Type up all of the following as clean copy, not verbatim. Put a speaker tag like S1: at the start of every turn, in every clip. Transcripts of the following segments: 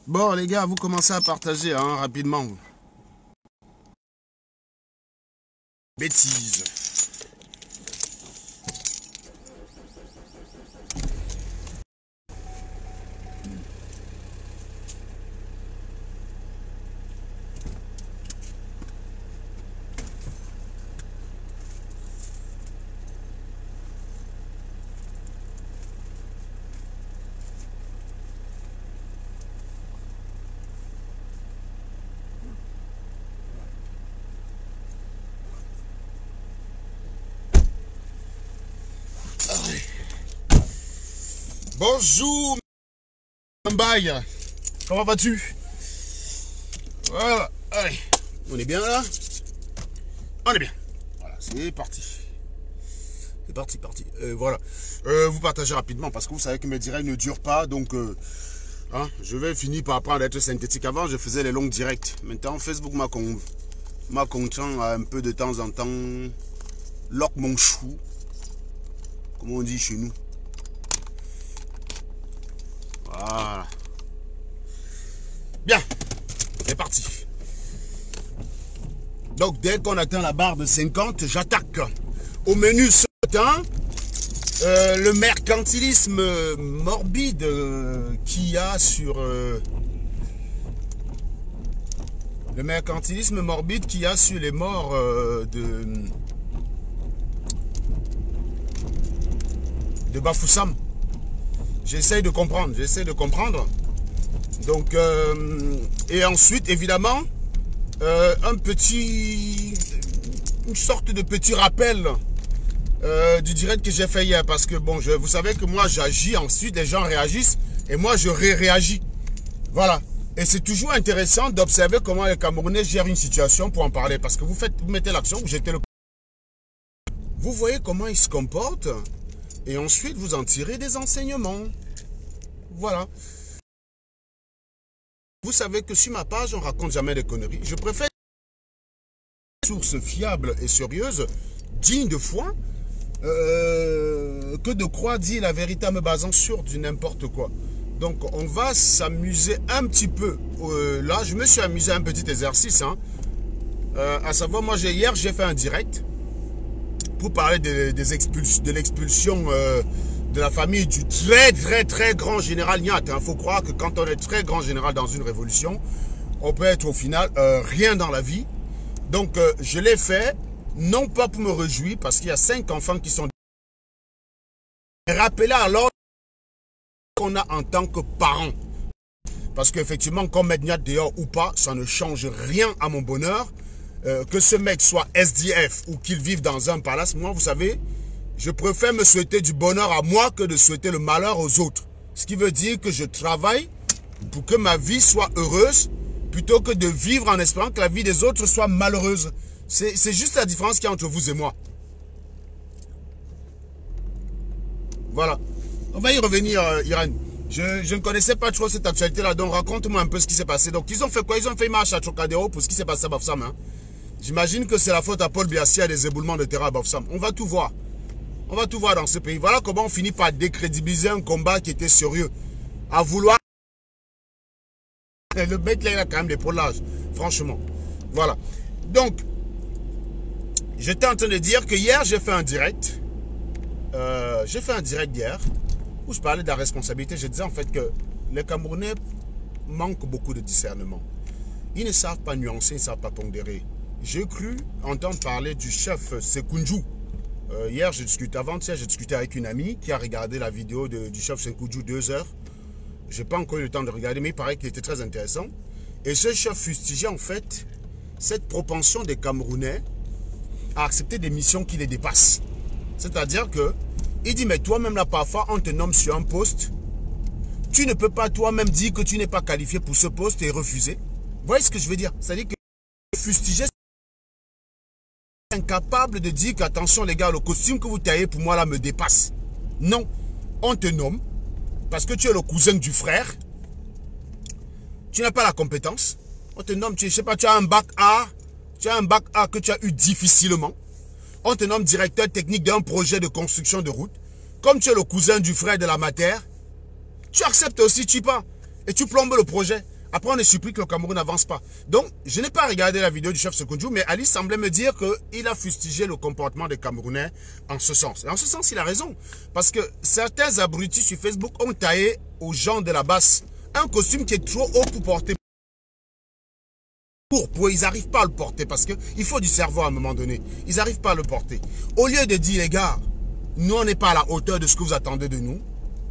S1: Bon les gars, vous commencez à partager hein, rapidement. Bêtises. Bonjour Mbaye, comment vas-tu? Voilà, allez, on est bien là? On est bien, voilà, c'est parti. C'est parti. Voilà, vous partagez rapidement parce que vous savez que mes directs ne durent pas, donc hein, je vais finir par apprendre à être synthétique. Avant, je faisais les longues directs. Maintenant, Facebook m'a contraint à un peu de temps en temps, lock mon chou, comme on dit chez nous. Voilà. Bien, c'est parti. Donc dès qu'on atteint la barre de 50, j'attaque. Au menu ce matin, le mercantilisme morbide qu'il y a sur le mercantilisme morbide qu'il y a sur les morts de Bafoussam. J'essaie de comprendre. Donc, et ensuite, évidemment, une sorte de petit rappel du direct que j'ai fait hier. Parce que, bon, vous savez que moi, j'agis, ensuite, les gens réagissent, et moi, je réagis. Voilà. Et c'est toujours intéressant d'observer comment les Camerounais gèrent une situation pour en parler. Parce que vous mettez l'action, vous jetez le... Vous voyez comment ils se comportent. Et ensuite, vous en tirez des enseignements. Voilà. Vous savez que sur ma page, on ne raconte jamais des conneries. Je préfère des sources fiables et sérieuses, dignes de foi, que de croire dire la vérité en me basant sur du n'importe quoi. Donc, on va s'amuser un petit peu. Là, je me suis amusé à un petit exercice. Hein, à savoir, moi, hier, j'ai fait un direct pour parler de l'expulsion de la famille du très grand général Niat. Il faut croire que quand on est très grand général dans une révolution, on peut être au final rien dans la vie. Donc je l'ai fait, non pas pour me réjouir, parce qu'il y a 5 enfants qui sont... Rappelez alors qu'on a en tant que parents. Parce qu'effectivement, qu'on mette Niat dehors ou pas, ça ne change rien à mon bonheur. Que ce mec soit SDF ou qu'il vive dans un palace, moi, vous savez, je préfère me souhaiter du bonheur à moi que de souhaiter le malheur aux autres. Ce qui veut dire que je travaille pour que ma vie soit heureuse plutôt que de vivre en espérant que la vie des autres soit malheureuse. C'est juste la différence qu'il y a entre vous et moi. Voilà. On va y revenir, Irène. Je ne connaissais pas trop cette actualité-là, donc raconte-moi un peu ce qui s'est passé. Donc, ils ont fait quoi? Ils ont fait une marche à Trocadéro pour ce qui s'est passé à Bafoussam. Hein. J'imagine que c'est la faute à Paul Biya à des éboulements de terrain à Bafoussam. On va tout voir. On va tout voir dans ce pays. Voilà comment on finit par décrédibiliser un combat qui était sérieux. À vouloir... Le mec là, il a quand même des l'âge. Franchement. Voilà. Donc, j'étais en train de dire que hier, j'ai fait un direct. Hier où je parlais de la responsabilité. Je disais en fait que les Camerounais manquent beaucoup de discernement. Ils ne savent pas nuancer, ils ne savent pas pondérer. J'ai cru entendre parler du chef Sekounjou, Hier, j'ai discuté, avant-hier, j'ai discuté avec une amie qui a regardé la vidéo du chef Sekoudjou 2 heures. Je n'ai pas encore eu le temps de regarder, mais il paraît qu'il était très intéressant. Et ce chef fustigeait en fait cette propension des Camerounais à accepter des missions qui les dépassent. C'est-à-dire que il dit, mais toi-même là, parfois, on te nomme sur un poste. Tu ne peux pas toi-même dire que tu n'es pas qualifié pour ce poste et refuser. Vous voyez ce que je veux dire? C'est-à-dire que fustiger, c'est incapable de dire qu'attention les gars, le costume que vous taillez pour moi là me dépasse. Non, on te nomme parce que tu es le cousin du frère. Tu n'as pas la compétence. On te nomme, je sais pas, tu as un bac A. Tu as un bac A que tu as eu difficilement. On te nomme directeur technique d'un projet de construction de route. Comme tu es le cousin du frère de la matière, tu acceptes aussi, tu pars. Et tu plombes le projet. Après, on est surpris que le Cameroun n'avance pas. Donc, je n'ai pas regardé la vidéo du chef Sekoudjou, mais Ali semblait me dire qu'il a fustigé le comportement des Camerounais en ce sens. Et en ce sens, il a raison. Parce que certains abrutis sur Facebook ont taillé aux gens de la basse un costume qui est trop haut pour porter. Ils n'arrivent pas à le porter parce qu'il faut du cerveau à un moment donné. Ils n'arrivent pas à le porter. Au lieu de dire, les gars, nous, on n'est pas à la hauteur de ce que vous attendez de nous.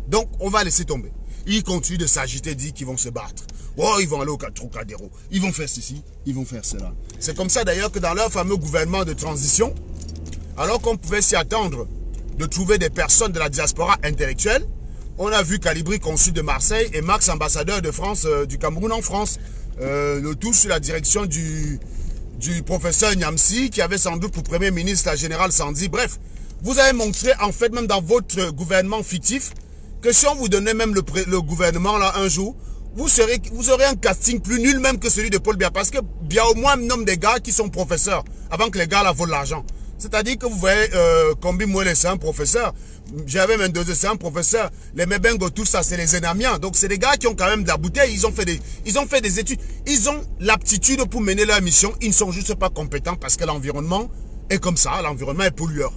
S1: Donc, on va laisser tomber. Ils continuent de s'agiter, dire qu'ils vont se battre. Oh, ils vont aller au Trocadéro. Ils vont faire ceci, ils vont faire cela. C'est comme ça d'ailleurs que dans leur fameux gouvernement de transition, alors qu'on pouvait s'y attendre de trouver des personnes de la diaspora intellectuelle, on a vu Calibri, consul de Marseille, et Max, ambassadeur de France, du Cameroun en France. Le tout sous la direction du professeur Nyamsi, qui avait sans doute pour premier ministre la générale Sandi. Bref, vous avez montré en fait, même dans votre gouvernement fictif, que si on vous donnait même le gouvernement là un jour, vous aurez un casting plus nul même que celui de Paul Biya. Parce que Biya au moins nomme des gars qui sont professeurs avant que les gars là volent l'argent. C'est-à-dire que vous voyez, Kombi Mwele, c'est un professeur. J'avais Mendoza, c'est un professeur. Les Mebengo, tout ça, c'est les Enamiens. Donc, c'est des gars qui ont quand même de la bouteille. Ils ont fait des études. Ils ont l'aptitude pour mener leur mission. Ils ne sont juste pas compétents parce que l'environnement est comme ça. L'environnement est pollueur.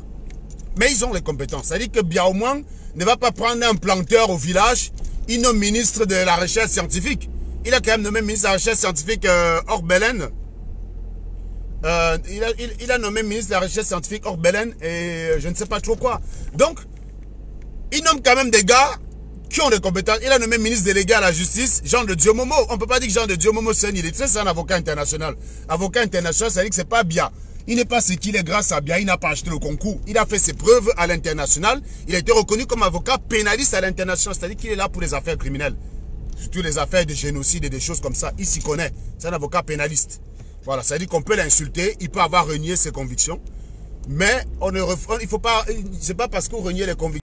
S1: Mais ils ont les compétences. C'est-à-dire que Biya au moins ne va pas prendre un planteur au village. Il nomme ministre de la recherche scientifique. Il a quand même nommé ministre de la recherche scientifique Orbelen. Il a nommé ministre de la recherche scientifique Orbelen et je ne sais pas trop quoi. Donc, il nomme quand même des gars qui ont des compétences. Il a nommé ministre délégué à la justice, Jean de Diomomo. On ne peut pas dire que Jean de Diomomo c'est un illettré, c'est un avocat international. Avocat international, ça veut dire que c'est pas Biya. Il n'est pas ce qu'il est grâce à Biya, il n'a pas acheté le concours. Il a fait ses preuves à l'international. Il a été reconnu comme avocat pénaliste à l'international, c'est-à-dire qu'il est là pour les affaires criminelles. Surtout les affaires de génocide et des choses comme ça. Il s'y connaît. C'est un avocat pénaliste. Voilà, ça veut dire qu'on peut l'insulter, il peut avoir renié ses convictions. Mais il faut pas, c'est pas parce qu'on renie les convictions.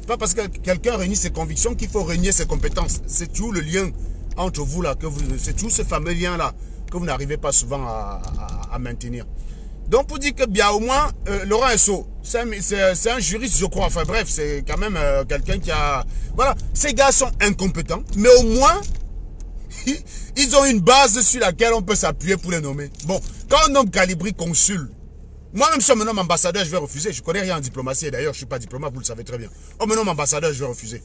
S1: C'est pas parce que quelqu'un renie ses convictions qu'il faut renier ses compétences. C'est tout le lien entre vous là, c'est tout ce fameux lien là que vous n'arrivez pas souvent à maintenir. Donc pour dire que bien au moins, Laurent Esso, c'est un juriste je crois, enfin bref, c'est quand même quelqu'un qui a... Voilà, ces gars sont incompétents, mais au moins, ils ont une base sur laquelle on peut s'appuyer pour les nommer. Bon, quand on nomme Calibri consul, moi-même si on me nomme ambassadeur, je vais refuser. Je ne connais rien en diplomatie, et d'ailleurs je ne suis pas diplomate, vous le savez très bien. On me nomme ambassadeur, je vais refuser.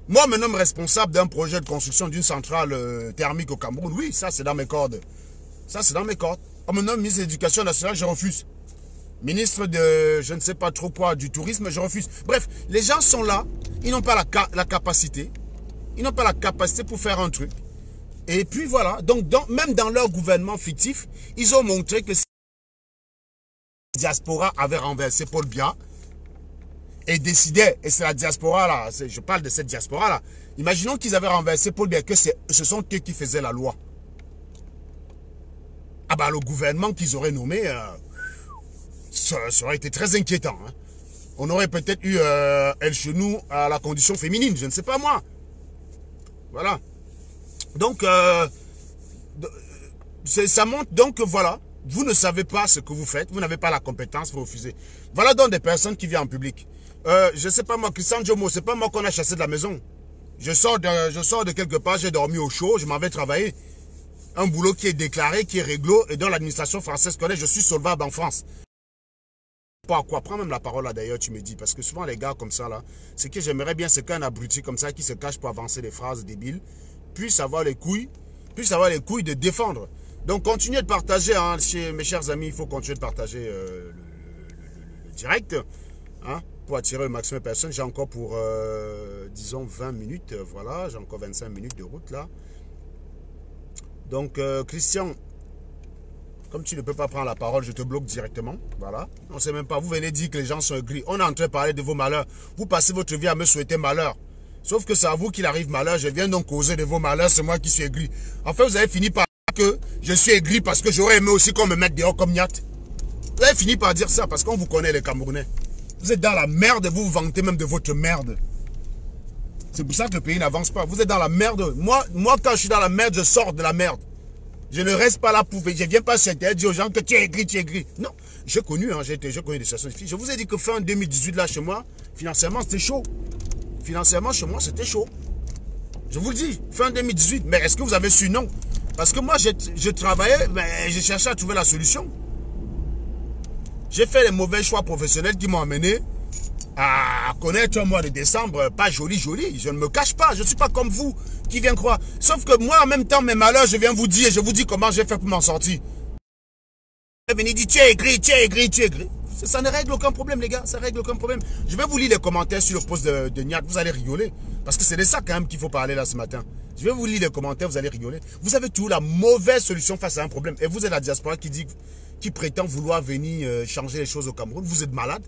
S1: Moi, on me nomme responsable d'un projet de construction d'une centrale thermique au Cameroun. Oui, ça c'est dans mes cordes. Ça c'est dans mes cordes. On me nomme ministre de l'Éducation nationale, je refuse. Ministre de, je ne sais pas trop quoi, du tourisme, je refuse. Bref, les gens sont là, ils n'ont pas la capacité. Ils n'ont pas la capacité pour faire un truc. Et puis voilà, donc même dans leur gouvernement fictif, ils ont montré que si la diaspora avait renversé Paul Biya et décidait, et c'est la diaspora là, je parle de cette diaspora là, imaginons qu'ils avaient renversé Paul Biya, que ce sont eux qui faisaient la loi. Ah bah le gouvernement qu'ils auraient nommé, ça aurait été très inquiétant. Hein. On aurait peut-être eu El Chenou à la condition féminine, je ne sais pas moi. Voilà. Donc, ça montre donc que voilà, vous ne savez pas ce que vous faites, vous n'avez pas la compétence, vous refusez. Voilà donc des personnes qui viennent en public. Je ne sais pas moi, Christian Jomo, c'est pas moi qu'on a chassé de la maison. Je sors de quelque part, j'ai dormi au chaud, je m'en vais travailler. Un boulot qui est déclaré, qui est réglo, et dont l'administration française connaît, je suis solvable en France. Pas à quoi, prends même la parole là d'ailleurs, tu me dis, parce que souvent les gars comme ça là, ce que j'aimerais bien, c'est qu'un abruti comme ça qui se cache pour avancer des phrases débiles, puisse avoir les couilles de défendre. Donc continuez de partager, hein, mes chers amis, il faut continuer de partager direct, hein, pour attirer le maximum de personnes. J'ai encore pour, disons, 20 minutes, voilà, j'ai encore 25 minutes de route là. Donc, Christian, comme tu ne peux pas prendre la parole, je te bloque directement, voilà. On ne sait même pas, vous venez dire que les gens sont aigris. On est en train de parler de vos malheurs. Vous passez votre vie à me souhaiter malheur. Sauf que c'est à vous qu'il arrive malheur. Je viens donc causer de vos malheurs, c'est moi qui suis aigri. En fait, vous avez fini par dire que je suis aigri parce que j'aurais aimé aussi qu'on me mette dehors comme Niat. Vous avez fini par dire ça parce qu'on vous connaît les Camerounais. Vous êtes dans la merde, vous vous vantez même de votre merde. C'est pour ça que le pays n'avance pas. Vous êtes dans la merde. Moi, quand je suis dans la merde, je sors de la merde. Je ne reste pas là pour... Je ne viens pas sur Internet dire aux gens que tu es aigri, tu es aigri. Non, j'ai connu, hein, j'ai connu des situations difficiles. Je vous ai dit que fin 2018, là, chez moi, financièrement, c'était chaud. Financièrement, chez moi, c'était chaud. Je vous le dis, fin 2018. Mais est-ce que vous avez su? Non. Parce que moi, je travaillais, mais je cherchais à trouver la solution. J'ai fait les mauvais choix professionnels qui m'ont amené à connaître un mois de décembre pas joli. Je ne me cache pas, je ne suis pas comme vous qui vient croire. Sauf que moi, en même temps, mes malheurs, je viens vous dire, je vous dis comment j'ai fait pour m'en sortir. Vous venez dire, tu es aigri. Ça ne règle aucun problème, les gars, ça règle aucun problème. Je vais vous lire les commentaires sur le post de Niat, vous allez rigoler. Parce que c'est de ça quand même qu'il faut parler là ce matin. Je vais vous lire les commentaires, vous allez rigoler. Vous avez toujours la mauvaise solution face à un problème. Et vous êtes la diaspora qui prétend vouloir venir changer les choses au Cameroun. Vous êtes malade.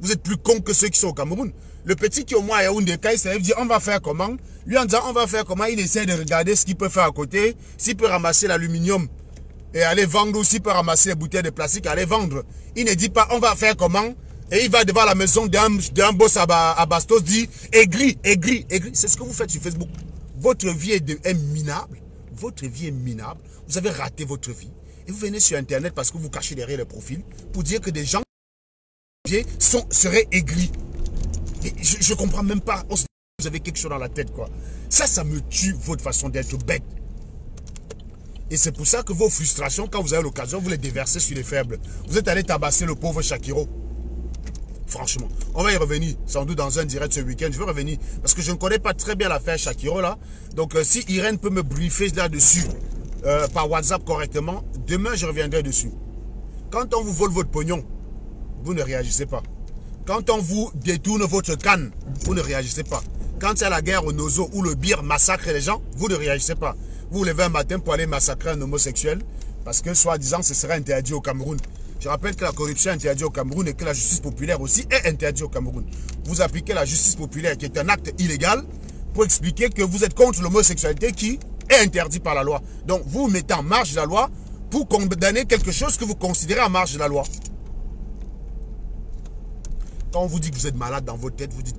S1: Vous êtes plus con que ceux qui sont au Cameroun. Le petit qui au moins à Yaoundé, il se lève, dit on va faire comment? Lui en disant on va faire comment, il essaie de regarder ce qu'il peut faire à côté. S'il peut ramasser l'aluminium et aller vendre, ou s'il peut ramasser les bouteilles de plastique, aller vendre. Il ne dit pas on va faire comment. Et il va devant la maison d'un boss à Bastos, dit aigri. C'est ce que vous faites sur Facebook. Votre vie est minable. Votre vie est minable. Vous avez raté votre vie. Et vous venez sur Internet parce que vous cachez derrière les profils pour dire que des gens seraient aigris. Et je ne comprends même pas. Vous avez quelque chose dans la tête, quoi. Ça me tue, votre façon d'être bête. Et c'est pour ça que vos frustrations, quand vous avez l'occasion, vous les déversez sur les faibles. Vous êtes allé tabasser le pauvre Shakiro. Franchement, on va y revenir, sans doute dans un direct ce week-end. Je vais revenir, parce que je ne connais pas très bien l'affaire Shakiro, là. Donc, si Irène peut me briefer là-dessus, par WhatsApp correctement, demain, je reviendrai dessus. Quand on vous vole votre pognon, vous ne réagissez pas. Quand on vous détourne votre canne, vous ne réagissez pas. Quand il y a la guerre au Nozo où le bir massacre les gens, vous ne réagissez pas. Vous vous levez un matin pour aller massacrer un homosexuel parce que, soi-disant, ce serait interdit au Cameroun. Je rappelle que la corruption est interdite au Cameroun et que la justice populaire aussi est interdite au Cameroun. Vous appliquez la justice populaire qui est un acte illégal pour expliquer que vous êtes contre l'homosexualité qui est interdit par la loi. Donc, vous mettez en marge de la loi pour condamner quelque chose que vous considérez en marge de la loi. Quand on vous dit que vous êtes malade dans votre tête, vous dites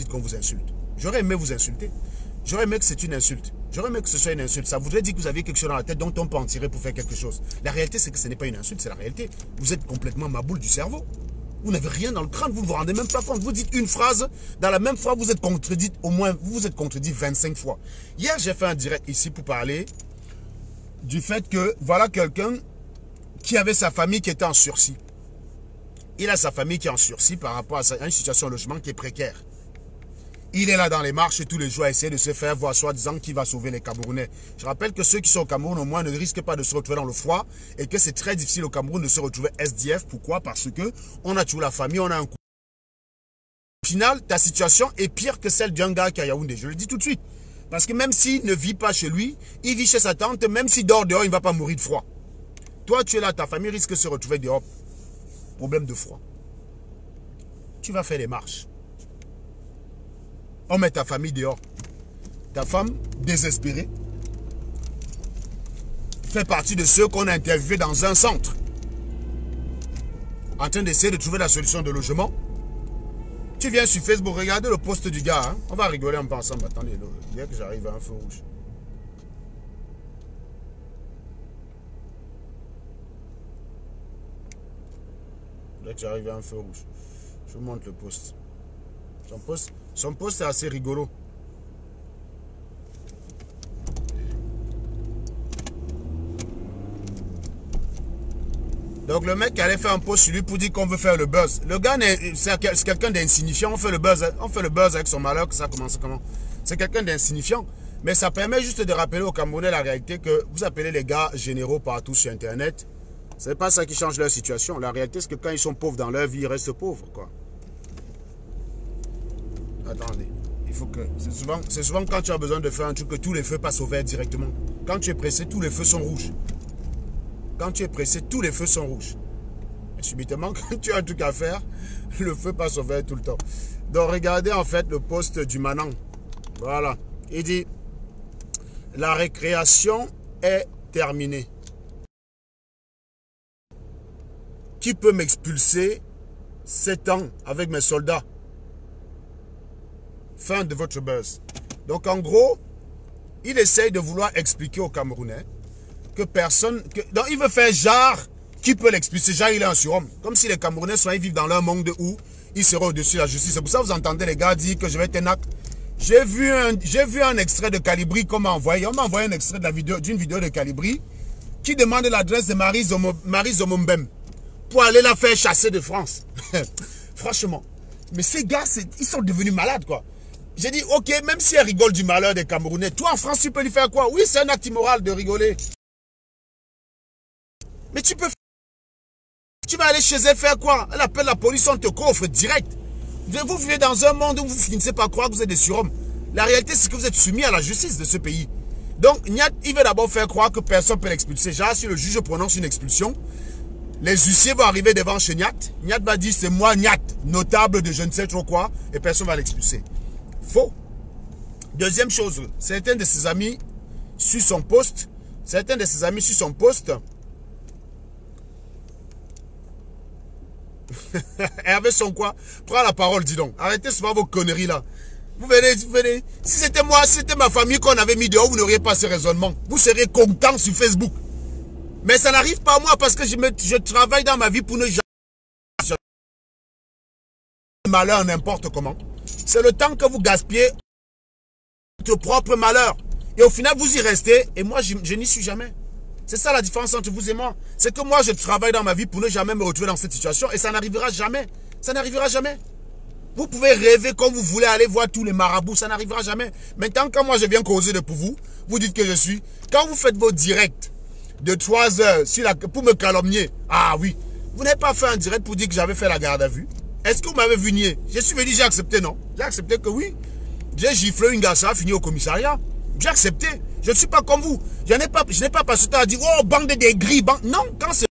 S1: qu'on vous insulte. J'aurais aimé vous insulter. J'aurais aimé que c'est une insulte. J'aurais aimé que ce soit une insulte. Ça voudrait dire que vous aviez quelque chose dans la tête dont on peut en tirer pour faire quelque chose. La réalité, c'est que ce n'est pas une insulte, c'est la réalité. Vous êtes complètement maboule du cerveau. Vous n'avez rien dans le crâne, vous ne vous rendez même pas compte. Vous dites une phrase, dans la même fois, vous êtes contredit au moins, vous êtes contredit 25 fois. Hier, j'ai fait un direct ici pour parler du fait que, voilà quelqu'un qui avait sa famille qui était en sursis. Il a sa famille qui est en sursis par rapport à une situation de logement qui est précaire. Il est là dans les marches tous les jours à essayer de se faire voir soi-disant qu'il va sauver les Camerounais. Je rappelle que ceux qui sont au Cameroun au moins ne risquent pas de se retrouver dans le froid et que c'est très difficile au Cameroun de se retrouver SDF. Pourquoi? Parce que on a toujours la famille, on a un coup. Au final, ta situation est pire que celle d'un gars qui est à Yaoundé. Je le dis tout de suite. Parce que même s'il ne vit pas chez lui, il vit chez sa tante, même s'il dort dehors, il ne va pas mourir de froid. Toi, tu es là, ta famille risque de se retrouver dehors. Problème de froid. Tu vas faire des marches. On met ta famille dehors. Ta femme, désespérée, fait partie de ceux qu'on a interviewés dans un centre. En train d'essayer de trouver la solution de logement. Tu viens sur Facebook, regardez le post du gars. Hein? On va rigoler un peu ensemble. Attendez, dès que j'arrive à un feu rouge. Dès que j'arrive à un feu rouge. Je vous montre le post. Son post est assez rigolo. Donc le mec allait faire un post sur lui pour dire qu'on veut faire le buzz. Le gars, c'est quelqu'un d'insignifiant. On fait le buzz avec son malheur, que ça commence comment? C'est quelqu'un d'insignifiant. Mais ça permet juste de rappeler aux Camerounais la réalité que vous appelez les gars généraux partout sur Internet. C'est pas ça qui change leur situation. La réalité, c'est que quand ils sont pauvres dans leur vie, ils restent pauvres, quoi. Attendez. Il faut que... C'est souvent quand tu as besoin de faire un truc que tous les feux passent au vert directement. Quand tu es pressé, tous les feux sont rouges. Quand tu es pressé, tous les feux sont rouges. Et subitement, quand tu as un truc à faire, le feu passe au vert tout le temps. Donc, regardez en fait le post du Manant. Voilà. Il dit, la récréation est terminée. Qui peut m'expulser 7 ans avec mes soldats? Fin de votre buzz. Donc en gros, il essaye de vouloir expliquer aux Camerounais que personne... donc il veut faire genre, qui peut l'expulser? Genre il est un surhomme. Comme si les Camerounais ils vivent dans leur monde où ils seraient au-dessus de la justice. C'est pour ça que vous entendez les gars dire que je vais t'énac. J'ai vu un extrait de Calibri qu'on m'a envoyé. On m'a envoyé un extrait d'une vidéo de Calibri qui demande l'adresse de Marie Zomombem pour aller la faire chasser de France. Franchement. Mais ces gars, ils sont devenus malades, quoi. J'ai dit, ok, même si elle rigole du malheur des Camerounais, toi en France, tu peux lui faire quoi? Oui, c'est un acte immoral de rigoler. Mais tu vas aller chez elle faire quoi? Elle appelle la police, on te coffre direct. Vous vivez dans un monde où vous finissez par croire que vous êtes des surhommes. La réalité, c'est que vous êtes soumis à la justice de ce pays. Donc, Niat, il veut d'abord faire croire que personne ne peut l'expulser. Genre, si le juge prononce une expulsion, les huissiers vont arriver devant chez Niat. Niat va dire, c'est moi, Niat, notable de je ne sais trop quoi, et personne ne va l'expulser. Faux. Deuxième chose, certains de ses amis sur son poste, Hervé son quoi? Prends la parole, dis donc. Arrêtez souvent vos conneries là. Vous venez. Si c'était moi, si c'était ma famille qu'on avait mis dehors, vous n'auriez pas ce raisonnement. Vous seriez content sur Facebook. Mais ça n'arrive pas à moi parce que je travaille dans ma vie pour ne jamais malheur n'importe comment. C'est le temps que vous gaspillez votre propre malheur. Et au final, vous y restez et moi, je n'y suis jamais. C'est ça la différence entre vous et moi. C'est que moi, je travaille dans ma vie pour ne jamais me retrouver dans cette situation et ça n'arrivera jamais. Ça n'arrivera jamais. Vous pouvez rêver comme vous voulez, aller voir tous les marabouts, ça n'arrivera jamais. Maintenant, quand moi je viens causer pour vous dites que je suis. Quand vous faites vos directs de 3 heures pour me calomnier, ah oui, vous n'avez pas fait un direct pour dire que j'avais fait la garde à vue. Est-ce que vous m'avez vu nier? Je suis venu, j'ai accepté, non? J'ai accepté que oui. J'ai giflé une garçon, fini au commissariat. J'ai accepté. Je ne suis pas comme vous. Je n'ai pas passé le temps à dire, oh, bande des gris, non, quand c'est...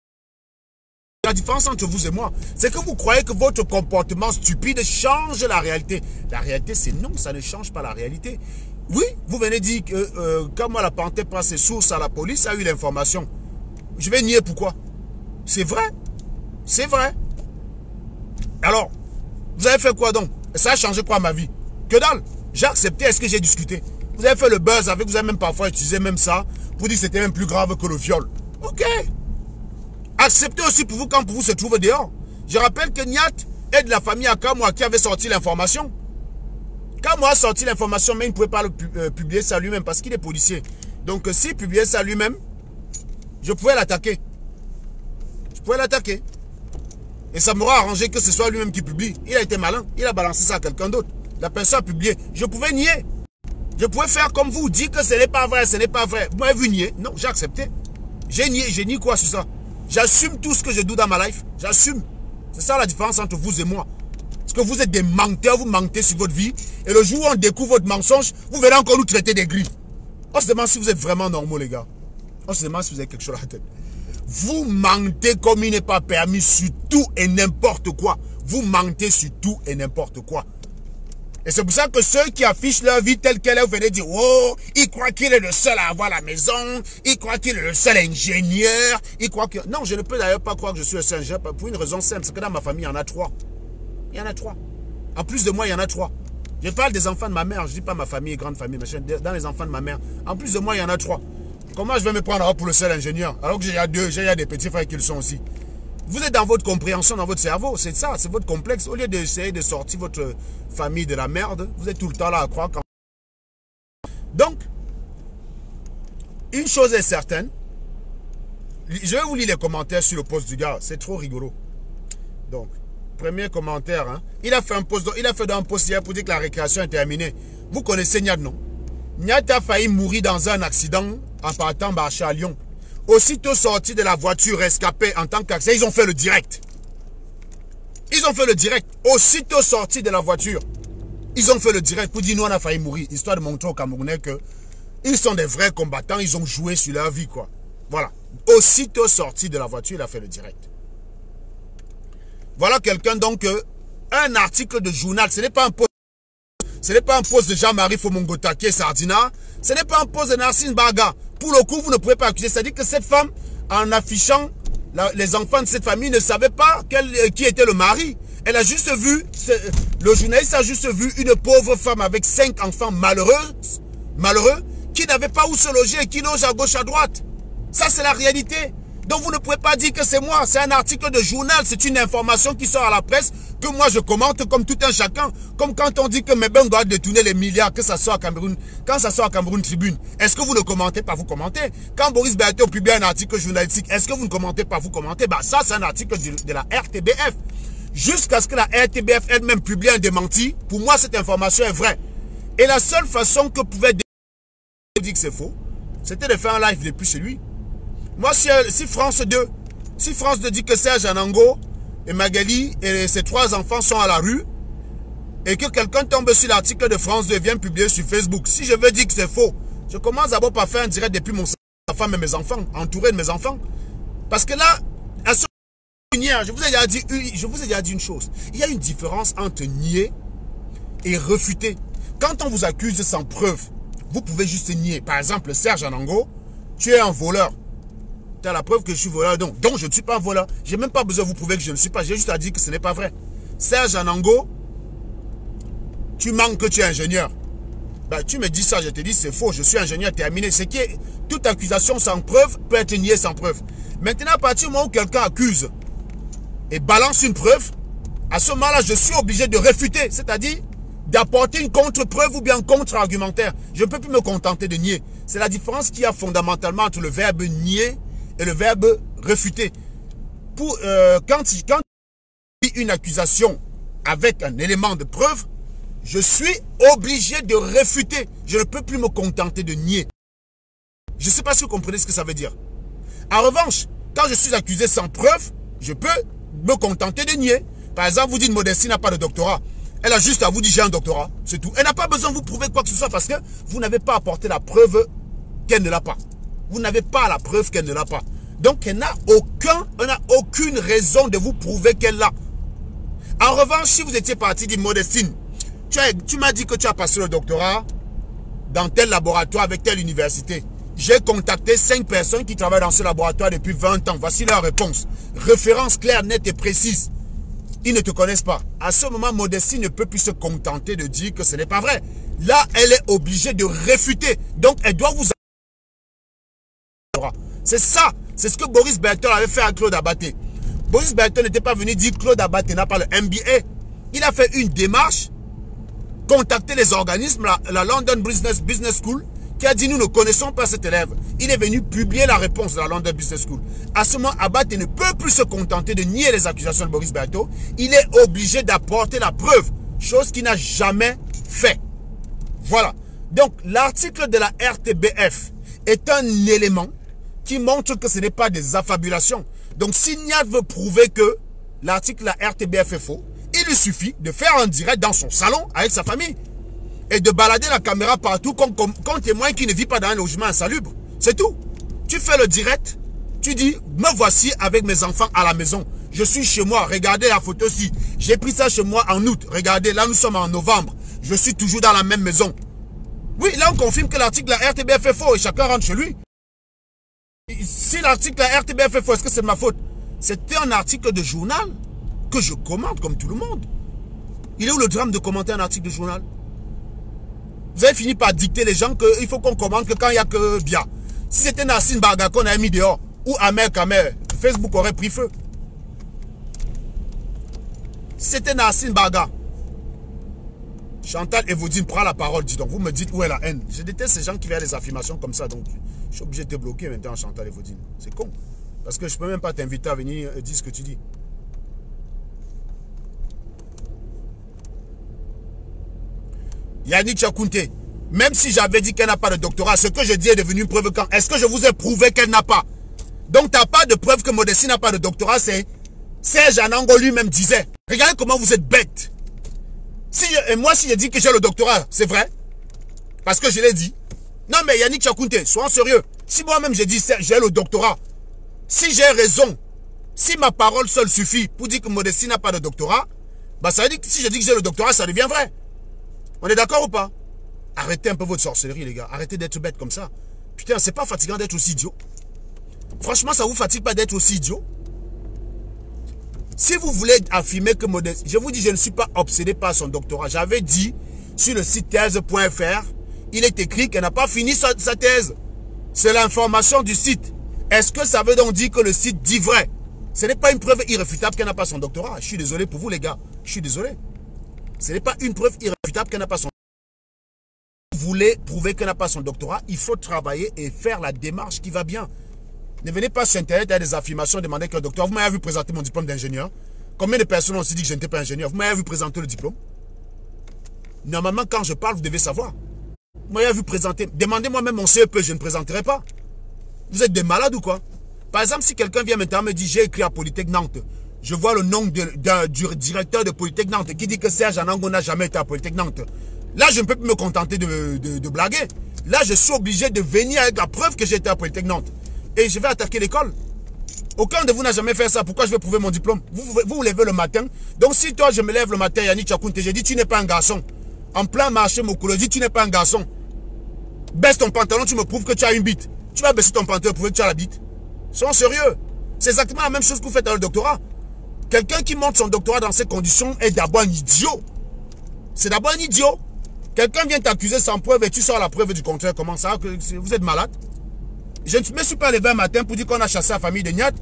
S1: La différence entre vous et moi, c'est que vous croyez que votre comportement stupide change la réalité. La réalité, c'est non, ça ne change pas la réalité. Oui, vous venez dire que quand moi, la panthère prend ses sources à la police, a eu l'information. Je vais nier pourquoi. C'est vrai. C'est vrai. Alors, vous avez fait quoi donc? Ça a changé quoi ma vie? Que dalle. J'ai accepté, est-ce que j'ai discuté? Vous avez fait le buzz avec, vous avez même parfois utilisé même ça pour dire que c'était même plus grave que le viol. Ok. Acceptez aussi pour vous quand pour vous se trouve dehors. Je rappelle que Niat est de la famille Akamwa qui avait sorti l'information. Kamwa a sorti l'information, mais il ne pouvait pas publier ça lui-même parce qu'il est policier. Donc s'il publiait ça lui-même, je pouvais l'attaquer. Je pouvais l'attaquer. Et ça m'aura arrangé que ce soit lui-même qui publie. Il a été malin. Il a balancé ça à quelqu'un d'autre. La personne a publié. Je pouvais nier. Je pouvais faire comme vous, dire que ce n'est pas vrai, ce n'est pas vrai. Vous m'avez vu nier? Non, j'ai accepté. J'ai nié quoi sur ça? J'assume tout ce que je dois dans ma life. J'assume. C'est ça la différence entre vous et moi. Parce que vous êtes des menteurs, vous mentez sur votre vie. Et le jour où on découvre votre mensonge, vous verrez encore nous traiter des gris. On se demande si vous êtes vraiment normaux, les gars. On se demande si vous avez quelque chose à la tête. Vous mentez comme il n'est pas permis sur tout et n'importe quoi. Vous mentez sur tout et n'importe quoi. Et c'est pour ça que ceux qui affichent leur vie telle qu'elle est, vous venez dire, oh, il croit qu'il est le seul à avoir la maison, il croit qu'il est le seul ingénieur, il croit que... Non, je ne peux d'ailleurs pas croire que je suis le seul ingénieur pour une raison simple, c'est que dans ma famille, il y en a 3. Il y en a 3. En plus de moi, il y en a 3. Je parle des enfants de ma mère, je ne dis pas ma famille, grande famille, machin, dans les enfants de ma mère. En plus de moi, il y en a 3. Comment je vais me prendre pour le seul ingénieur, alors que j'ai 2, j'ai des petits frères qui le sont aussi. Vous êtes dans votre compréhension, dans votre cerveau, c'est ça, c'est votre complexe. Au lieu d'essayer de sortir votre famille de la merde, vous êtes tout le temps là à croire qu'en... Donc, une chose est certaine, je vais vous lire les commentaires sur le post du gars, c'est trop rigolo. Donc, premier commentaire, hein. Il a fait un post hier pour dire que la récréation est terminée. Vous connaissez Niad, non? Niad a failli mourir dans un accident en partant marcher à Lyon. Aussitôt sorti de la voiture, rescapé en tant qu'accès, ils ont fait le direct. Ils ont fait le direct. Aussitôt sorti de la voiture, ils ont fait le direct pour dire nous on a failli mourir. Histoire de montrer aux Camerounais que ils sont des vrais combattants, ils ont joué sur leur vie, quoi. Voilà. Aussitôt sorti de la voiture, il a fait le direct. Voilà quelqu'un donc, un article de journal, ce n'est pas un post. Ce n'est pas un poste de Jean-Marie Fomongotake Sardina. Ce n'est pas un poste de Narcisse Baga. Pour le coup, vous ne pouvez pas accuser. C'est-à-dire que cette femme, en affichant les enfants de cette famille, ne savait pas qui était le mari. Elle a juste vu, le journaliste a juste vu une pauvre femme avec 5 enfants malheureux, qui n'avaient pas où se loger et qui logent à gauche, à droite. Ça, c'est la réalité. Donc, vous ne pouvez pas dire que c'est moi. C'est un article de journal. C'est une information qui sort à la presse que moi, je commente comme tout un chacun. Comme quand on dit que Mebeng doit détourner les milliards, que ça sort à Cameroun. Quand ça sort à Cameroun Tribune, est-ce que vous ne commentez pas? Vous commentez. Quand Boris Berthaud publie un article journalistique, est-ce que vous ne commentez pas? Vous commentez. Bah, ça, c'est un article de la RTBF. Jusqu'à ce que la RTBF elle-même publie un démenti, pour moi, cette information est vraie. Et la seule façon que pouvait dire que c'est faux, c'était de faire un live depuis chez lui. Moi, si France 2 dit que Serge Anango et Magali et ses 3 enfants sont à la rue, et que quelqu'un tombe sur l'article de France 2 et vient publier sur Facebook, si je veux dire que c'est faux, je commence d'abord par faire un direct depuis mon femme et mes enfants, entouré de mes enfants. Parce que là, je vous ai déjà dit une chose. Il y a une différence entre nier et refuter. Quand on vous accuse sans preuve, vous pouvez juste nier. Par exemple, Serge Anango, tu es un voleur. Tu as la preuve que je suis voleur, donc je ne suis pas un voleur. Je n'ai même pas besoin de vous prouver que je ne suis pas. J'ai juste à dire que ce n'est pas vrai. Serge Anango, tu manques que tu es ingénieur. Ben, tu me dis ça, je te dis c'est faux, je suis ingénieur terminé. C'est que toute accusation sans preuve peut être niée sans preuve. Maintenant, à partir du moment où quelqu'un accuse et balance une preuve, à ce moment-là, je suis obligé de réfuter, c'est-à-dire d'apporter une contre-preuve ou bien un contre-argumentaire. Je ne peux plus me contenter de nier. C'est la différence qu'il y a fondamentalement entre le verbe nier et le verbe réfuter. Quand une accusation avec un élément de preuve, je suis obligé de réfuter. Je ne peux plus me contenter de nier. Je ne sais pas si vous comprenez ce que ça veut dire. En revanche, quand je suis accusé sans preuve, je peux me contenter de nier. Par exemple, vous dites Modestie n'a pas de doctorat. Elle a juste à vous dire j'ai un doctorat, c'est tout. Elle n'a pas besoin de vous prouver quoi que ce soit parce que vous n'avez pas apporté la preuve qu'elle ne l'a pas. Vous n'avez pas la preuve qu'elle ne l'a pas. Donc, elle n'a aucune raison de vous prouver qu'elle l'a. En revanche, si vous étiez parti dire Modestine, tu m'as dit que tu as passé le doctorat dans tel laboratoire avec telle université. J'ai contacté 5 personnes qui travaillent dans ce laboratoire depuis 20 ans. Voici leur réponse. Référence claire, nette et précise. Ils ne te connaissent pas. À ce moment, Modestie ne peut plus se contenter de dire que ce n'est pas vrai. Là, elle est obligée de réfuter. Donc, elle doit vous... C'est ça. C'est ce que Boris Berthaud avait fait à Claude Abaté. Boris Berthaud n'était pas venu dire Claude Abaté n'a pas le MBA. Il a fait une démarche, contacter les organismes, la London Business School, qui a dit nous ne connaissons pas cet élève. Il est venu publier la réponse de la London Business School. À ce moment, Abaté ne peut plus se contenter de nier les accusations de Boris Berthaud. Il est obligé d'apporter la preuve, chose qu'il n'a jamais fait. Voilà. Donc, l'article de la RTBF est un élément qui montre que ce n'est pas des affabulations. Donc, si Niad veut prouver que l'article de la RTBF est faux, il lui suffit de faire un direct dans son salon avec sa famille et de balader la caméra partout comme témoin qui ne vit pas dans un logement insalubre. C'est tout. Tu fais le direct, tu dis, me voici avec mes enfants à la maison. Je suis chez moi, regardez la photo-ci. J'ai pris ça chez moi en août. Regardez, là nous sommes en novembre. Je suis toujours dans la même maison. Oui, là on confirme que l'article de la RTBF est faux et chacun rentre chez lui. Si l'article de la RTBF est faux, est-ce que c'est de ma faute? C'était un article de journal que je commente comme tout le monde. Il est où le drame de commenter un article de journal? Vous avez fini par dicter les gens qu'il faut qu'on commente que quand il n'y a que bien. Si c'était Nassine Baga qu'on a mis dehors, ou Amer Kamer, Facebook aurait pris feu. Si c'était Nassine Baga, Chantal Evodine prend la parole, dis donc. Vous me dites où est la haine. Je déteste ces gens qui font des affirmations comme ça, donc je suis obligé de te bloquer maintenant, Chantal Evodine. C'est con. Parce que je ne peux même pas t'inviter à venir dire ce que tu dis. Yannick Chakounté, même si j'avais dit qu'elle n'a pas de doctorat, ce que je dis est devenu une preuve quand? Est-ce que je vous ai prouvé qu'elle n'a pas? Donc, tu n'as pas de preuve que Modestie n'a pas de doctorat. C'est Serge Anango lui-même disait. Regardez comment vous êtes bête. Et moi, si je dis que j'ai le doctorat, c'est vrai. Parce que je l'ai dit. Non, mais Yannick Chakounte, sois sérieux. Si moi-même je dis j'ai le doctorat, si j'ai raison, si ma parole seule suffit pour dire que Modestie n'a pas de doctorat, bah ça veut dire que si je dis que j'ai le doctorat, ça devient vrai. On est d'accord ou pas? Arrêtez un peu votre sorcellerie, les gars. Arrêtez d'être bête comme ça. Putain, c'est pas fatigant d'être aussi idiot. Franchement, ça vous fatigue pas d'être aussi idiot? Si vous voulez affirmer que Modestie... Je vous dis, je ne suis pas obsédé par son doctorat. J'avais dit sur le site thèse.fr, il est écrit qu'elle n'a pas fini sa thèse. C'est l'information du site. Est-ce que ça veut donc dire que le site dit vrai? Ce n'est pas une preuve irréfutable qu'elle n'a pas son doctorat. Je suis désolé pour vous, les gars. Je suis désolé. Ce n'est pas une preuve irréfutable qu'elle n'a pas son doctorat. Si vous voulez prouver qu'elle n'a pas son doctorat, il faut travailler et faire la démarche qui va bien. Ne venez pas sur Internet à des affirmations, demander que le docteur, vous m'avez vu présenter mon diplôme d'ingénieur. Combien de personnes ont aussi dit que je n'étais pas ingénieur? Vous m'avez vu présenter le diplôme? Normalement, quand je parle, vous devez savoir. Vous m'avez vu présenter. Demandez-moi même mon CEP, je ne présenterai pas. Vous êtes des malades ou quoi? Par exemple, si quelqu'un vient maintenant me dire, j'ai écrit à Polytech Nantes, je vois le nom du directeur de Polytech Nantes qui dit que Serge Anango n'a jamais été à Polytech Nantes. Là, je ne peux plus me contenter de blaguer. Là, je suis obligé de venir avec la preuve que j'ai été à Polytech Nantes. Et je vais attaquer l'école. Aucun de vous n'a jamais fait ça. Pourquoi je vais prouver mon diplôme? Vous levez le matin. Donc si toi, je me lève le matin, Yannick Chakounte, je dis, tu n'es pas un garçon. En plein marché, Mokolo, je dis, tu n'es pas un garçon. Baisse ton pantalon, tu me prouves que tu as une bite. Tu vas baisser ton pantalon pour prouver que tu as la bite. Sois sérieux. C'est exactement la même chose que vous faites dans le doctorat. Quelqu'un qui monte son doctorat dans ces conditions est d'abord un idiot. C'est d'abord un idiot. Quelqu'un vient t'accuser sans preuve et tu sors la preuve du contraire. Comment ça? Vous êtes malade? Je ne me suis pas levé un matin pour dire qu'on a chassé la famille de Niat.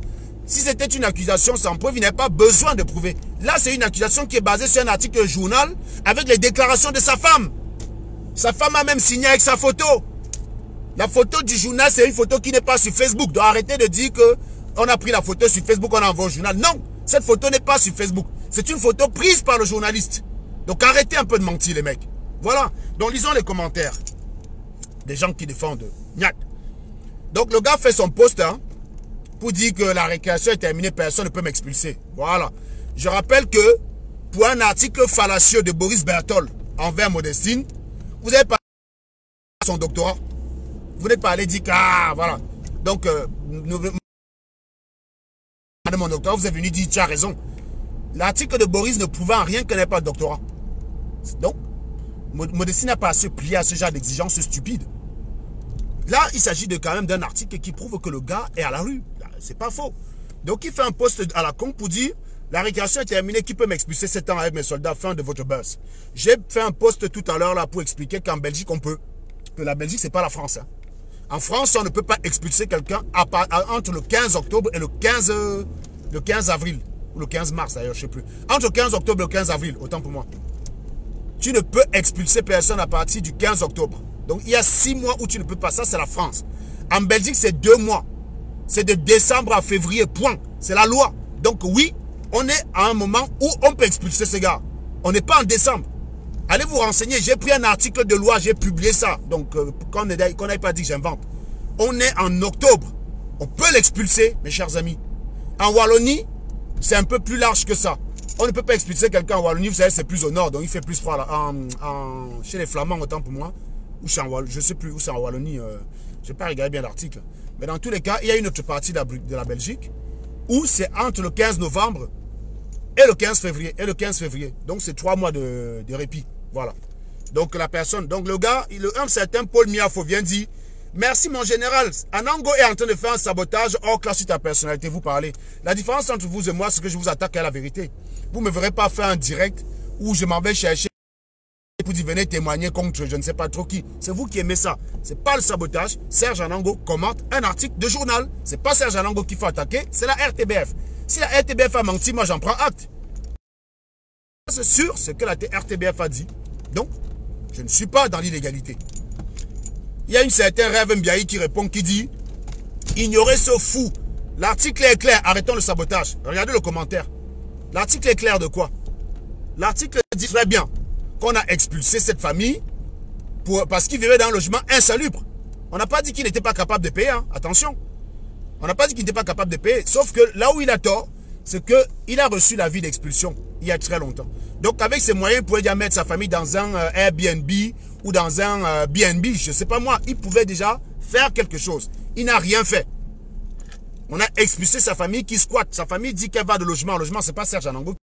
S1: Si c'était une accusation sans preuve, il n'y avait pas besoin de prouver. Là, c'est une accusation qui est basée sur un article de journal avec les déclarations de sa femme. Sa femme a même signé avec sa photo. La photo du journal, c'est une photo qui n'est pas sur Facebook. Donc arrêtez de dire qu'on a pris la photo sur Facebook, on a envoyé au journal. Non, cette photo n'est pas sur Facebook. C'est une photo prise par le journaliste. Donc arrêtez un peu de mentir, les mecs. Voilà. Donc lisons les commentaires des gens qui défendent Niat. Donc le gars fait son post hein, pour dire que la récréation est terminée, personne ne peut m'expulser. Voilà. Je rappelle que pour un article fallacieux de Boris Berthold envers Modestine, vous avez parlé de son doctorat. Vous n'êtes pas allé dire ah voilà. Donc mon doctorat, vous êtes venu dire tu as raison. L'article de Boris ne prouvait en rien qu'elle n'ait pas de doctorat. Donc Modestine n'a pas à se plier à ce genre d'exigence stupide. Là, il s'agit quand même d'un article qui prouve que le gars est à la rue. C'est pas faux. Donc, il fait un post à la con pour dire la récréation est terminée, qui peut m'expulser 7 ans avec mes soldats, fin de votre buzz. J'ai fait un post tout à l'heure là pour expliquer qu'en Belgique, on peut. Que la Belgique, c'est pas la France. Hein. En France, on ne peut pas expulser quelqu'un entre le 15 octobre et le 15 avril. Ou le 15 mars d'ailleurs, je ne sais plus. Entre le 15 octobre et le 15 avril, autant pour moi. Tu ne peux expulser personne à partir du 15 octobre. Donc, il y a 6 mois où tu ne peux pas. Ça, c'est la France. En Belgique, c'est 2 mois. C'est de décembre à février, point. C'est la loi. Donc, oui, on est à un moment où on peut expulser ces gars. On n'est pas en décembre. Allez vous renseigner. J'ai pris un article de loi, j'ai publié ça. Donc, qu'on n'aille pas dit que j'invente. On est en octobre. On peut l'expulser, mes chers amis. En Wallonie, c'est un peu plus large que ça. On ne peut pas expulser quelqu'un en Wallonie. Vous savez, c'est plus au nord. Donc, il fait plus froid là. Chez les Flamands, autant pour moi. Ou c'est en Wallonie, je ne sais plus où c'est en Wallonie, je n'ai pas regardé bien l'article. Mais dans tous les cas, il y a une autre partie de la Belgique où c'est entre le 15 novembre et le 15 février. Donc c'est 3 mois de répit. Voilà. Donc la personne, donc le gars, un certain Paul Miafo vient dire merci mon général, Anango est en train de faire un sabotage hors classe sur ta personnalité, vous parlez. La différence entre vous et moi, c'est que je vous attaque à la vérité. Vous ne me verrez pas faire un direct où je m'en vais chercher pour dire venez témoigner contre je ne sais pas trop qui. C'est vous qui aimez ça. C'est pas le sabotage. Serge Anango commente un article de journal. C'est pas Serge Anango qu'il faut attaquer, c'est la RTBF. Si la RTBF a menti, moi j'en prends acte. C'est sûr ce que la RTBF a dit. Donc, je ne suis pas dans l'illégalité. Il y a une certaine Rêve Mbiaï qui répond, qui dit ignorez ce fou. L'article est clair, arrêtons le sabotage. Regardez le commentaire. L'article est clair de quoi? L'article dit très bien qu'on a expulsé cette famille parce qu'il vivait dans un logement insalubre. On n'a pas dit qu'il n'était pas capable de payer, hein. Attention. On n'a pas dit qu'il n'était pas capable de payer. Sauf que là où il a tort, c'est qu'il a reçu l'avis d'expulsion il y a très longtemps. Donc avec ses moyens, il pouvait déjà mettre sa famille dans un Airbnb ou dans un BNB, je ne sais pas moi. Il pouvait déjà faire quelque chose. Il n'a rien fait. On a expulsé sa famille qui squatte. Sa famille dit qu'elle va de logement en logement. Ce n'est pas Serge Anango.